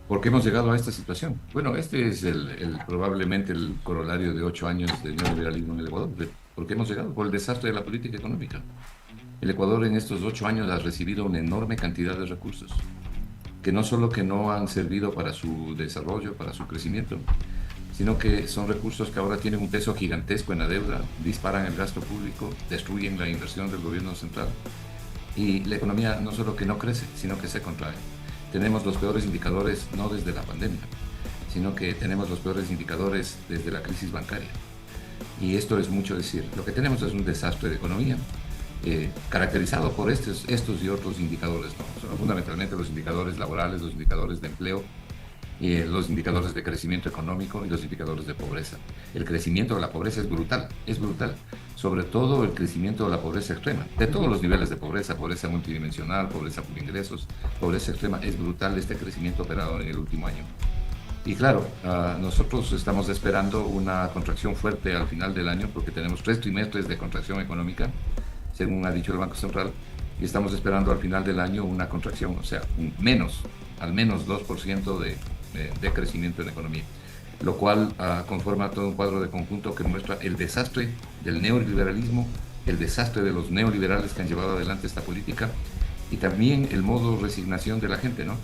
¿Por qué hemos llegado a esta situación? Bueno, este es probablemente el corolario de 8 años de neoliberalismo en el Ecuador. ¿Por qué hemos llegado? Por el desastre de la política económica. El Ecuador en estos 8 años ha recibido una enorme cantidad de recursos, que no solo que no han servido para su desarrollo, para su crecimiento, sino que son recursos que ahora tienen un peso gigantesco en la deuda, disparan el gasto público, destruyen la inversión del gobierno central y la economía no solo que no crece, sino que se contrae. Tenemos los peores indicadores no desde la pandemia, sino que tenemos los peores indicadores desde la crisis bancaria. Y esto es mucho decir. Lo que tenemos es un desastre de economía caracterizado por estos y otros indicadores, ¿no? Son fundamentalmente los indicadores laborales, los indicadores de empleo, los indicadores de crecimiento económico y los indicadores de pobreza. El crecimiento de la pobreza es brutal, sobre todo el crecimiento de la pobreza extrema, de todos los niveles de pobreza, pobreza multidimensional, pobreza por ingresos, pobreza extrema, es brutal este crecimiento operado en el último año. Y claro, nosotros estamos esperando una contracción fuerte al final del año porque tenemos 3 trimestres de contracción económica, según ha dicho el Banco Central, y estamos esperando al final del año una contracción, o sea, al menos 2% de crecimiento en la economía, lo cual conforma todo un cuadro de conjunto que muestra el desastre del neoliberalismo, el desastre de los neoliberales que han llevado adelante esta política y también el modo de resignación de la gente, ¿no?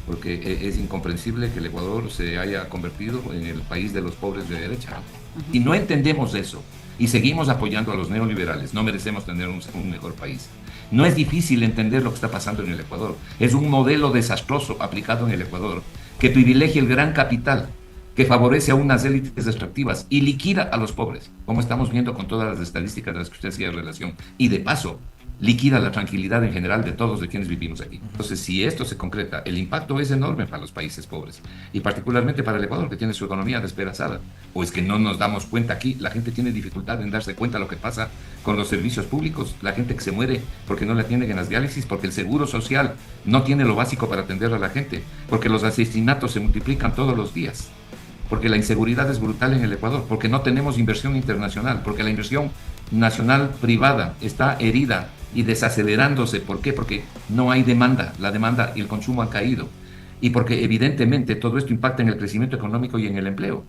Porque es incomprensible que el Ecuador se haya convertido en el país de los pobres de derecha, ¿no? Y no entendemos eso y seguimos apoyando a los neoliberales, no merecemos tener un mejor país. No es difícil entender lo que está pasando en el Ecuador. Es un modelo desastroso aplicado en el Ecuador que privilegia el gran capital, que favorece a unas élites extractivas y liquida a los pobres, como estamos viendo con todas las estadísticas de las que usted hacía relación. Y de paso, liquida la tranquilidad en general de todos de quienes vivimos aquí. Entonces, si esto se concreta, el impacto es enorme para los países pobres y particularmente para el Ecuador, que tiene su economía despedazada. O es que no nos damos cuenta aquí, la gente tiene dificultad en darse cuenta de lo que pasa con los servicios públicos, la gente que se muere porque no le atienden en las diálisis, porque el seguro social no tiene lo básico para atender a la gente, porque los asesinatos se multiplican todos los días, porque la inseguridad es brutal en el Ecuador, porque no tenemos inversión internacional, porque la inversión nacional privada está herida y desacelerándose. ¿Por qué? Porque no hay demanda, la demanda y el consumo han caído. Y porque evidentemente todo esto impacta en el crecimiento económico y en el empleo.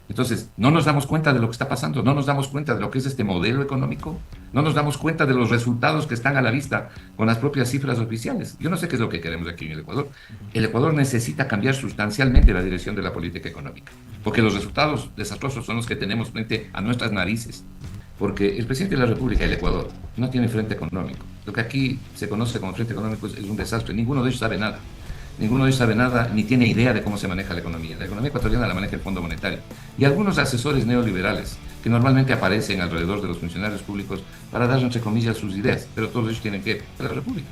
Entonces, no nos damos cuenta de lo que está pasando, no nos damos cuenta de lo que es este modelo económico, no nos damos cuenta de los resultados que están a la vista con las propias cifras oficiales. Yo no sé qué es lo que queremos aquí en el Ecuador. El Ecuador necesita cambiar sustancialmente la dirección de la política económica, porque los resultados desastrosos son los que tenemos frente a nuestras narices. Porque el presidente de la República del Ecuador no tiene frente económico. Lo que aquí se conoce como frente económico es un desastre. Ninguno de ellos sabe nada. Ninguno de ellos sabe nada ni tiene idea de cómo se maneja la economía. La economía ecuatoriana la maneja el Fondo Monetario. Y algunos asesores neoliberales que normalmente aparecen alrededor de los funcionarios públicos para dar, entre comillas, sus ideas. Pero todos ellos tienen que ver a la República.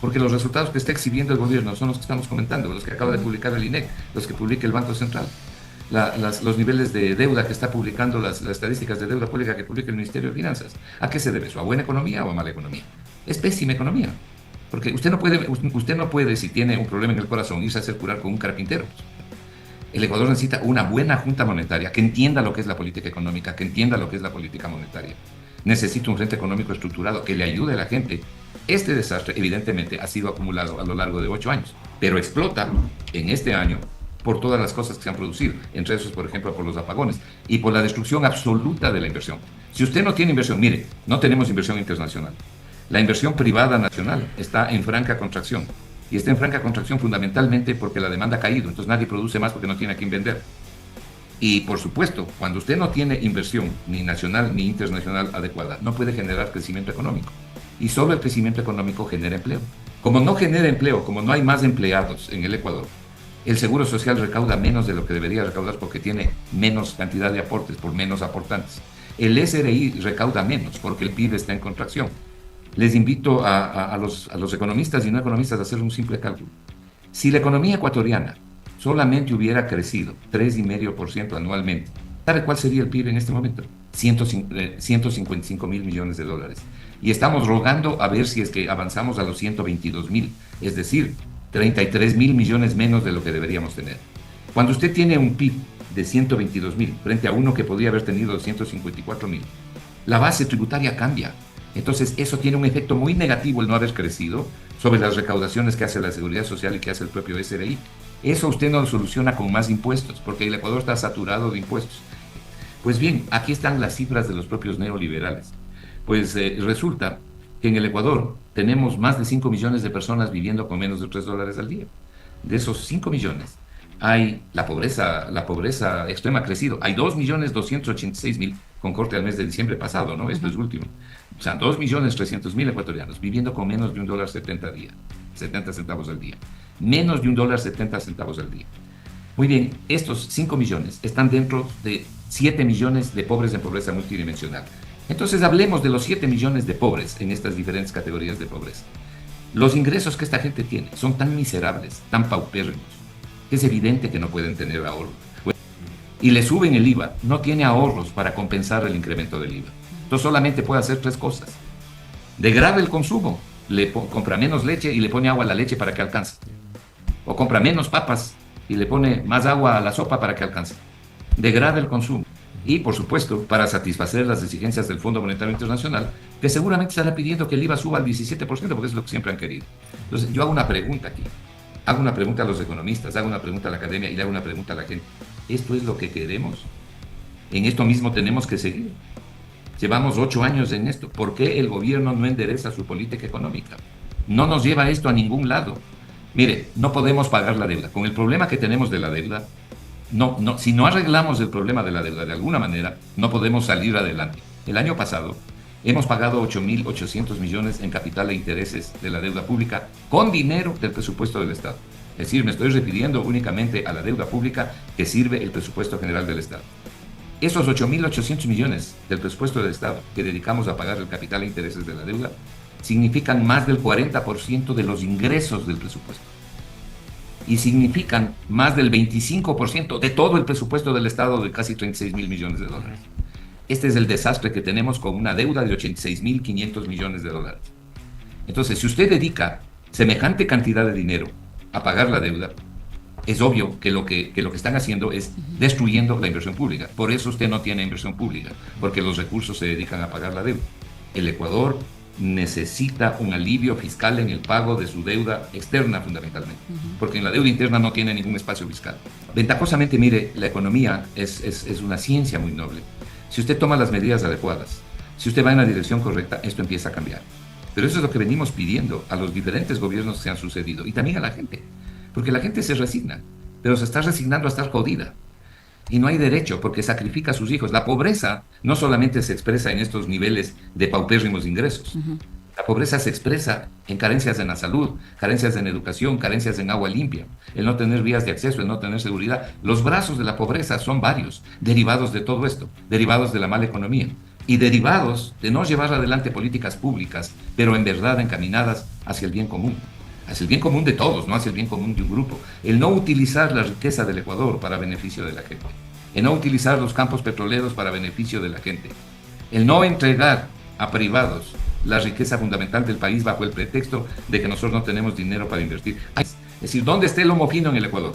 Porque los resultados que está exhibiendo el gobierno son los que estamos comentando, los que acaba de publicar el INEC, los que publica el Banco Central. Los niveles de deuda que está publicando, las estadísticas de deuda pública que publica el Ministerio de Finanzas. ¿A qué se debe eso? ¿A buena economía o a mala economía? Es pésima economía. Porque usted no puede, si tiene un problema en el corazón, irse a hacer curar con un carpintero. El Ecuador necesita una buena junta monetaria que entienda lo que es la política económica, que entienda lo que es la política monetaria. Necesita un frente económico estructurado que le ayude a la gente. Este desastre, evidentemente, ha sido acumulado a lo largo de 8 años, pero explota en este año por todas las cosas que se han producido, entre esos, por ejemplo, por los apagones y por la destrucción absoluta de la inversión. Si usted no tiene inversión, mire, no tenemos inversión internacional. La inversión privada nacional está en franca contracción. Y está en franca contracción fundamentalmente porque la demanda ha caído. Entonces nadie produce más porque no tiene a quién vender. Y por supuesto, cuando usted no tiene inversión ni nacional ni internacional adecuada, no puede generar crecimiento económico. Y solo el crecimiento económico genera empleo. Como no genera empleo, como no hay más empleados en el Ecuador, el Seguro Social recauda menos de lo que debería recaudar porque tiene menos cantidad de aportes, por menos aportantes. El SRI recauda menos porque el PIB está en contracción. Les invito a los economistas y no economistas a hacer un simple cálculo. Si la economía ecuatoriana solamente hubiera crecido 3,5% anualmente, ¿sabe cuál sería el PIB en este momento? 155 mil millones de dólares. Y estamos rogando a ver si es que avanzamos a los 122 mil, es decir, 33 mil millones menos de lo que deberíamos tener. Cuando usted tiene un PIB de 122 mil frente a uno que podría haber tenido 154 mil, la base tributaria cambia. Entonces, eso tiene un efecto muy negativo, el no haber crecido, sobre las recaudaciones que hace la Seguridad Social y que hace el propio SRI. Eso usted no lo soluciona con más impuestos, porque el Ecuador está saturado de impuestos. Pues bien, aquí están las cifras de los propios neoliberales. Pues resulta que en el Ecuador tenemos más de 5 millones de personas viviendo con menos de $3 al día. De esos 5 millones, hay la pobreza extrema ha crecido. Hay 2.286.000 con corte al mes de diciembre pasado, ¿no? Esto es último. O sea, 2.300.000 ecuatorianos viviendo con menos de $1.70 al día, 70 centavos al día. Menos de $1.70 al día. Muy bien, estos 5 millones están dentro de 7 millones de pobres en pobreza multidimensional. Entonces hablemos de los 7 millones de pobres en estas diferentes categorías de pobreza. Los ingresos que esta gente tiene son tan miserables, tan paupérrimos, que es evidente que no pueden tener ahorros. Y le suben el IVA, no tiene ahorros para compensar el incremento del IVA. Entonces solamente puede hacer 3 cosas. Degrada el consumo, compra menos leche y le pone agua a la leche para que alcance. O compra menos papas y le pone más agua a la sopa para que alcance. Degrada el consumo. Y, por supuesto, para satisfacer las exigencias del Fondo Monetario Internacional, que seguramente estará pidiendo que el IVA suba al 17%, porque es lo que siempre han querido. Entonces, yo hago una pregunta aquí. Hago una pregunta a los economistas, hago una pregunta a la academia y le hago una pregunta a la gente. ¿Esto es lo que queremos? ¿En esto mismo tenemos que seguir? Llevamos 8 años en esto. ¿Por qué el gobierno no endereza su política económica? No nos lleva esto a ningún lado. Mire, no podemos pagar la deuda. Con el problema que tenemos de la deuda, si no arreglamos el problema de la deuda de alguna manera, no podemos salir adelante. El año pasado hemos pagado 8.800 millones en capital e intereses de la deuda pública con dinero del presupuesto del Estado. Es decir, me estoy refiriendo únicamente a la deuda pública que sirve el presupuesto general del Estado. Esos 8.800 millones del presupuesto del Estado que dedicamos a pagar el capital e intereses de la deuda significan más del 40% de los ingresos del presupuesto. Y significan más del 25% de todo el presupuesto del Estado de casi 36.000 millones de dólares. Este es el desastre que tenemos con una deuda de 86.500 millones de dólares. Entonces, si usted dedica semejante cantidad de dinero a pagar la deuda, es obvio que lo que están haciendo es destruyendo la inversión pública. Por eso usted no tiene inversión pública, porque los recursos se dedican a pagar la deuda. El Ecuador necesita un alivio fiscal en el pago de su deuda externa fundamentalmente, porque en la deuda interna no tiene ningún espacio fiscal. Ventajosamente, mire, la economía es una ciencia muy noble. Si usted toma las medidas adecuadas, si usted va en la dirección correcta, esto empieza a cambiar. Pero eso es lo que venimos pidiendo a los diferentes gobiernos que se han sucedido y también a la gente, porque la gente se resigna, pero se está resignando a estar jodida. Y no hay derecho porque sacrifica a sus hijos. La pobreza no solamente se expresa en estos niveles de paupérrimos ingresos. La pobreza se expresa en carencias en la salud, carencias en educación, carencias en agua limpia, el no tener vías de acceso, el no tener seguridad. Los brazos de la pobreza son varios, derivados de todo esto, derivados de la mala economía y derivados de no llevar adelante políticas públicas, pero en verdad encaminadas hacia el bien común. Hacia el bien común de todos, no hacia el bien común de un grupo. El no utilizar la riqueza del Ecuador para beneficio de la gente. El no utilizar los campos petroleros para beneficio de la gente. El no entregar a privados la riqueza fundamental del país bajo el pretexto de que nosotros no tenemos dinero para invertir. Es decir, ¿dónde está el lomo fino en el Ecuador?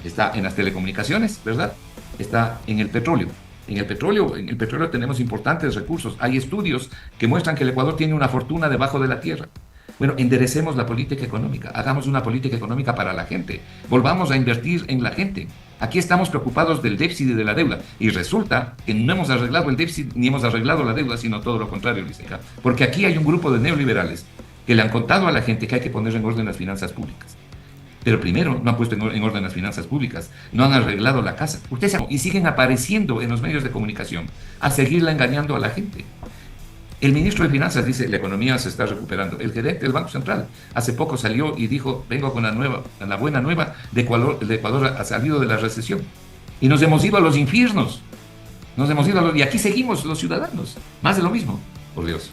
Está en las telecomunicaciones, ¿verdad? Está en el petróleo. En el petróleo tenemos importantes recursos. Hay estudios que muestran que el Ecuador tiene una fortuna debajo de la tierra. Bueno, enderecemos la política económica, hagamos una política económica para la gente, volvamos a invertir en la gente. Aquí estamos preocupados del déficit y de la deuda, y resulta que no hemos arreglado el déficit ni hemos arreglado la deuda, sino todo lo contrario, Liceca. Porque aquí hay un grupo de neoliberales que le han contado a la gente que hay que poner en orden las finanzas públicas. Pero primero no han puesto en orden las finanzas públicas, no han arreglado la casa. Y siguen apareciendo en los medios de comunicación a seguirla engañando a la gente. El ministro de Finanzas dice, la economía se está recuperando. El gerente del Banco Central hace poco salió y dijo, vengo con la buena nueva de Ecuador ha salido de la recesión. Y nos hemos ido a los infiernos. Y aquí seguimos los ciudadanos. Más de lo mismo, por Dios.